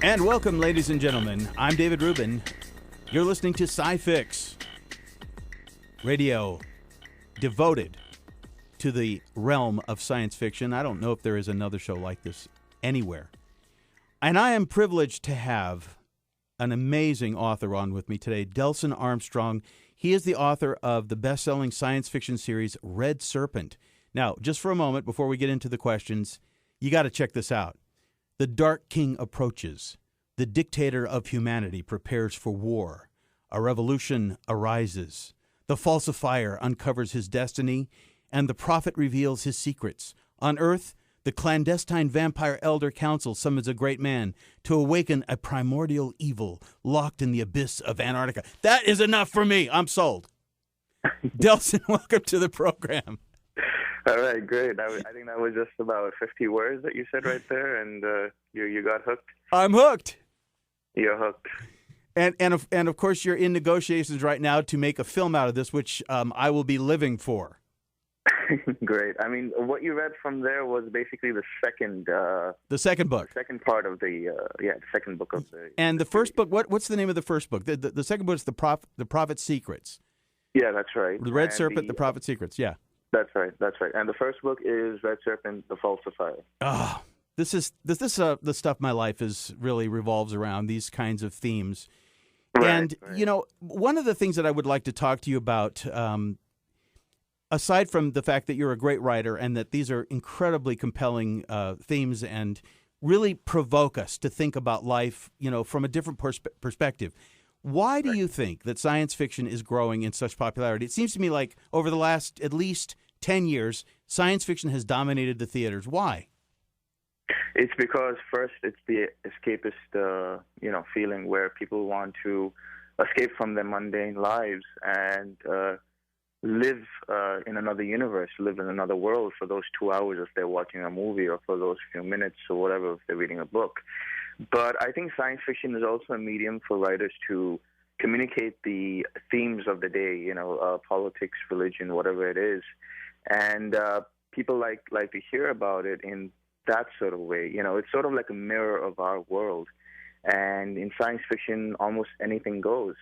And welcome, ladies and gentlemen. I'm David Ruben. You're listening to SciFix, radio devoted to the realm of science fiction. I don't know if there is another show like this anywhere. And I am privileged to have an amazing author on with me today, Delson Armstrong. He is the author of the best-selling science fiction series, Red Serpent. Now, just for a moment, before we get into the questions, you got to check this out. The Dark King approaches. The dictator of humanity prepares for war. A revolution arises. The falsifier uncovers his destiny, and the prophet reveals his secrets. On Earth, the clandestine vampire elder council summons a great man to awaken a primordial evil locked in the abyss of Antarctica. That is enough for me. I'm sold. Delson, welcome to the program. All right, great. I think that was just about 50 words that you said right there, and you got hooked. I'm hooked. You're hooked. And of course, you're in negotiations right now to make a film out of this, which I will be living for. Great. I mean, what you read from there was basically the second book. The second part of the the second book of the. And the first book, what's the name of the first book? The second book is the Prophet's Secrets. Yeah, that's right. The Red Serpent, the Prophet's Secrets. Yeah. That's right. And the first book is Red Serpent, the Falsifier. Oh, this is the stuff my life really revolves around, these kinds of themes. Right, and, you know, one of the things that I would like to talk to you about, aside from the fact that you're a great writer and that these are incredibly compelling themes and really provoke us to think about life, you know, from a different perspective. Why do you think that science fiction is growing in such popularity? It seems to me like over the last at least 10 years, science fiction has dominated the theaters. Why? It's because first it's the escapist, feeling where people want to escape from their mundane lives and live in another universe, live in another world for those 2 hours if they're watching a movie or for those few minutes or whatever if they're reading a book. But I think science fiction is also a medium for writers to communicate the themes of the day, politics, religion, whatever it is. And people like to hear about it in that sort of way. It's sort of like a mirror of our world. And in science fiction, almost anything goes.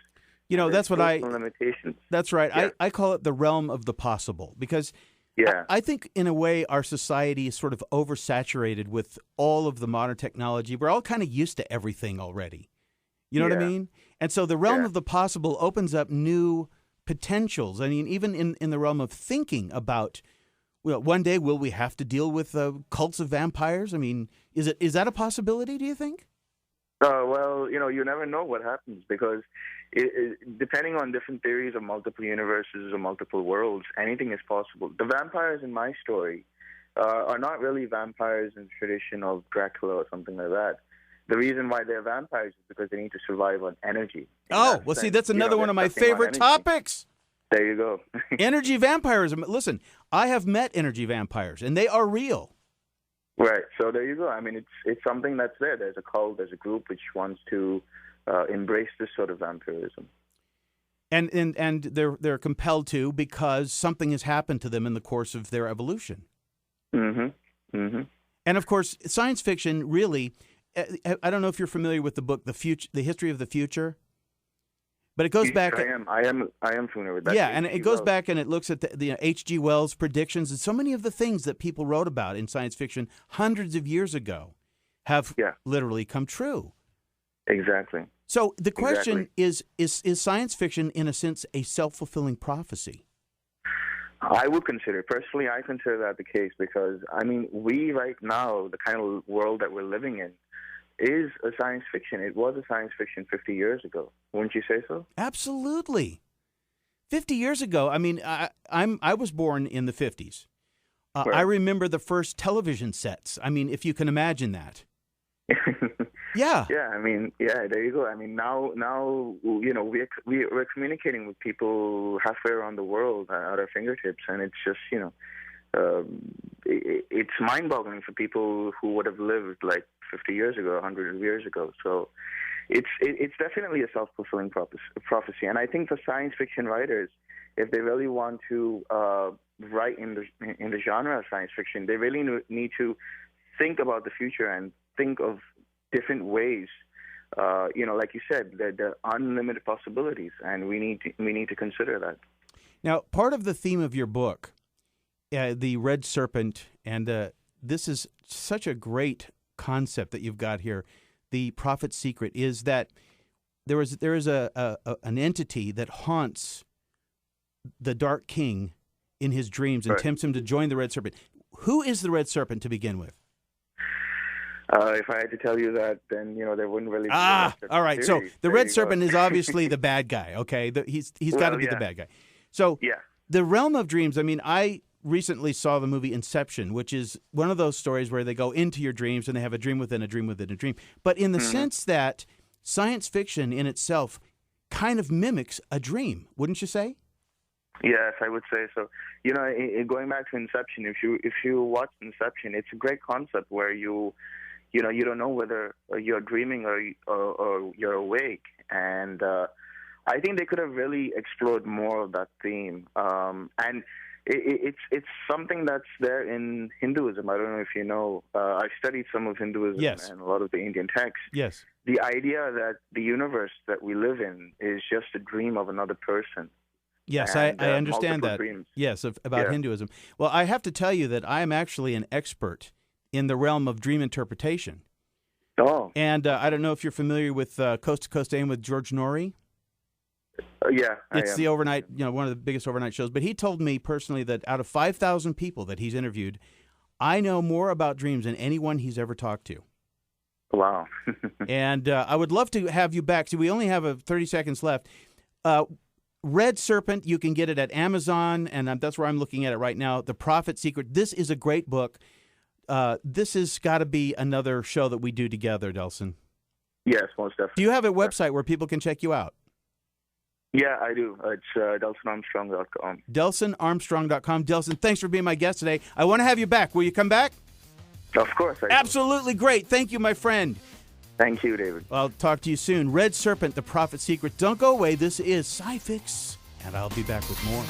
That's what limitations. That's right. Yeah. I call it the realm of the possible because I think in a way our society is sort of oversaturated with all of the modern technology. We're all kind of used to everything already. You know what I mean? And so the realm of the possible opens up new potentials. I mean, even in the realm of thinking about, well, one day will we have to deal with cults of vampires? I mean, is that a possibility, do you think? Well, you never know what happens because depending on different theories of multiple universes or multiple worlds, anything is possible. The vampires in my story are not really vampires in the tradition of Dracula or something like that. The reason why they're vampires is because they need to survive on energy. See, that's another one of my favorite topics. There you go. Energy vampirism. Listen, I have met energy vampires, and they are real. Right. So there you go. I mean, it's something that's there. There's a cult, there's a group which wants to embrace this sort of vampirism. And they're compelled to because something has happened to them in the course of their evolution. Mm-hmm. Mm-hmm. And of course, science fiction really. I don't know if you're familiar with the book, The History of the Future, but it goes back. I am familiar with that. Yeah, and it goes back and it looks at the H.G. Wells' predictions and so many of the things that people wrote about in science fiction hundreds of years ago have literally come true. Exactly. So the question is science fiction, in a sense, a self-fulfilling prophecy? I would consider, personally, I consider that the case because, I mean, we right now, the kind of world that we're living in, is a science fiction. It was a science fiction 50 years ago. Wouldn't you say so? Absolutely. 50 years ago, I mean, I was born in the 50s. I remember the first television sets. I mean, if you can imagine that. Yeah. Yeah, I mean, there you go. I mean, now we're communicating with people halfway around the world at our fingertips, and it's just, it's mind-boggling for people who would have lived like 50 years ago, 100 years ago. So it's definitely a self-fulfilling prophecy. And I think for science fiction writers, if they really want to write in the genre of science fiction, they really need to think about the future and think of different ways like you said, there are unlimited possibilities, and we need to consider that. Now, part of the theme of your book, the Red Serpent, and this is such a great concept that you've got here, the prophet's secret, is that there is an entity that haunts the Dark King in his dreams and tempts him to join the Red Serpent. Who is the Red Serpent to begin with? If I had to tell you that, then there wouldn't really be a all right. series. So the Red Serpent is obviously the bad guy. Okay, he's got to be the bad guy. So the realm of dreams. I mean, I recently saw the movie Inception, which is one of those stories where they go into your dreams and they have a dream within a dream within a dream. But in the sense that science fiction in itself kind of mimics a dream, wouldn't you say? Yes, I would say so. Going back to Inception, if you watch Inception, it's a great concept where you don't know whether you're dreaming or you're awake, and I think they could have really explored more of that theme. And it's something that's there in Hinduism. I don't know if you know. I've studied some of Hinduism and a lot of the Indian texts. Yes. The idea that the universe that we live in is just a dream of another person. Yes, and, I understand that. Dreams. Yes, about Hinduism. Well, I have to tell you that I am actually an expert in the realm of dream interpretation. Oh. And I don't know if you're familiar with Coast to Coast AM with George Norrie. Yeah, it's the overnight, one of the biggest overnight shows. But he told me personally that out of 5,000 people that he's interviewed, I know more about dreams than anyone he's ever talked to. Wow. And I would love to have you back. See, we only have 30 seconds left. Red Serpent, you can get it at Amazon, and that's where I'm looking at it right now. The Prophet's Secret. This is a great book. This has got to be another show that we do together, Delson. Yes, most definitely. Do you have a website where people can check you out? Yeah, I do. It's DelsonArmstrong.com. DelsonArmstrong.com. Delson, thanks for being my guest today. I want to have you back. Will you come back? Of course I do. Absolutely great. Thank you, my friend. Thank you, David. I'll talk to you soon. Red Serpent, The Prophet's Secret. Don't go away. This is SciFix, and I'll be back with more.